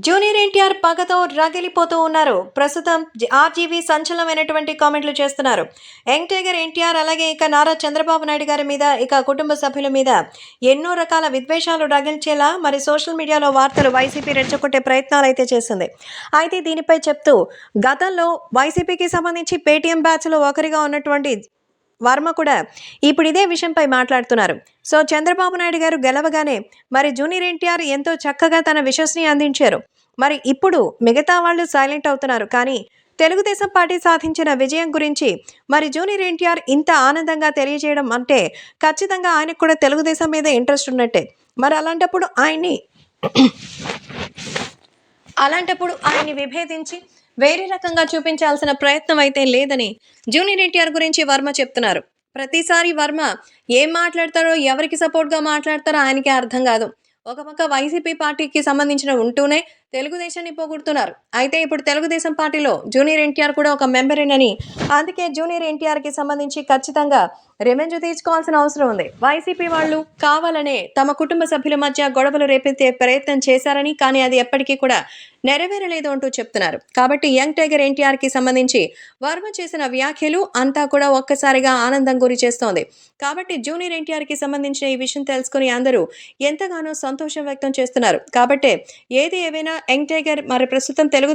Junior NTR పగతో రగిలిపోతూ ఉన్నారు. ప్రస్తుతం ఆర్జీవీ సంచలనమైనటువంటి కామెంట్లు చేస్తున్నారు. యంగ్ టైగర్ ఎన్టీఆర్ అలాగే ఇక నారా చంద్రబాబు నాయుడు గారి మీద, ఇక కుటుంబ సభ్యుల మీద ఎన్నో రకాల విద్వేషాలు రగిల్చేలా మరి సోషల్ మీడియాలో వార్తలు వైసీపీ రెచ్చగొట్టే ప్రయత్నాలు అయితే చేసింది. అయితే దీనిపై చెప్తూ గతంలో వైసీపీకి సంబంధించి పేటీఎం బ్యాచ్లో ఒకరిగా ఉన్నటువంటి వర్మ కూడా ఇప్పుడు ఇదే విషయంపై మాట్లాడుతున్నారు. సో చంద్రబాబు నాయుడు గారు గెలవగానే మరి జూనియర్ ఎన్టీఆర్ ఎంతో చక్కగా తన విషస్ని అందించారు. మరి ఇప్పుడు మిగతా వాళ్ళు సైలెంట్ అవుతున్నారు. కానీ తెలుగుదేశం పార్టీ సాధించిన విజయం గురించి మరి జూనియర్ ఎన్టీఆర్ ఇంత ఆనందంగా తెలియజేయడం అంటే ఖచ్చితంగా ఆయనకు కూడా తెలుగుదేశం మీద ఇంట్రెస్ట్ ఉన్నట్టే. మరి అలాంటప్పుడు ఆయన్ని విభేదించి వేరే రకంగా చూపించాల్సిన ప్రయత్నం అయితే లేదని జూనియర్ ఎన్టీఆర్ గురించి వర్మ చెప్తున్నారు. ప్రతిసారి వర్మ ఏం మాట్లాడతారో, ఎవరికి సపోర్ట్గా మాట్లాడతారో ఆయనకే అర్థం కాదు. ఒక పక్క వైసీపీ పార్టీకి సంబంధించిన ఉంటూనే తెలుగుదేశాన్ని పోగొడుతున్నారు. అయితే ఇప్పుడు తెలుగుదేశం పార్టీలో జూనియర్ ఎన్టీఆర్ కూడా ఒక మెంబరేనని, అందుకే జూనియర్ ఎన్టీఆర్కి సంబంధించి ఖచ్చితంగా రివెంజ్ తీర్చుకోవాల్సిన అవసరం ఉంది. వైసీపీ వాళ్ళు కావాలనే తమ కుటుంబ సభ్యుల మధ్య గొడవలు రేపెత్తే ప్రయత్నం చేశారని, కానీ అది ఎప్పటికీ కూడా నెరవేరలేదు అంటూ చెప్తున్నారు. కాబట్టి యంగ్ టైగర్ ఎన్టీఆర్కి సంబంధించి వర్మ చేసిన వ్యాఖ్యలు అంతా కూడా ఒక్కసారిగా ఆనందం గురి చేస్తోంది. కాబట్టి జూనియర్ ఎన్టీఆర్కి సంబంధించిన ఈ విషయం తెలుసుకుని అందరూ ఎంతగానో సంతోషం వ్యక్తం చేస్తున్నారు. కాబట్టి ఏది ఏవైనా యంగ్ టైగర్ మరి ప్రస్తుతం తెలుగుదేశం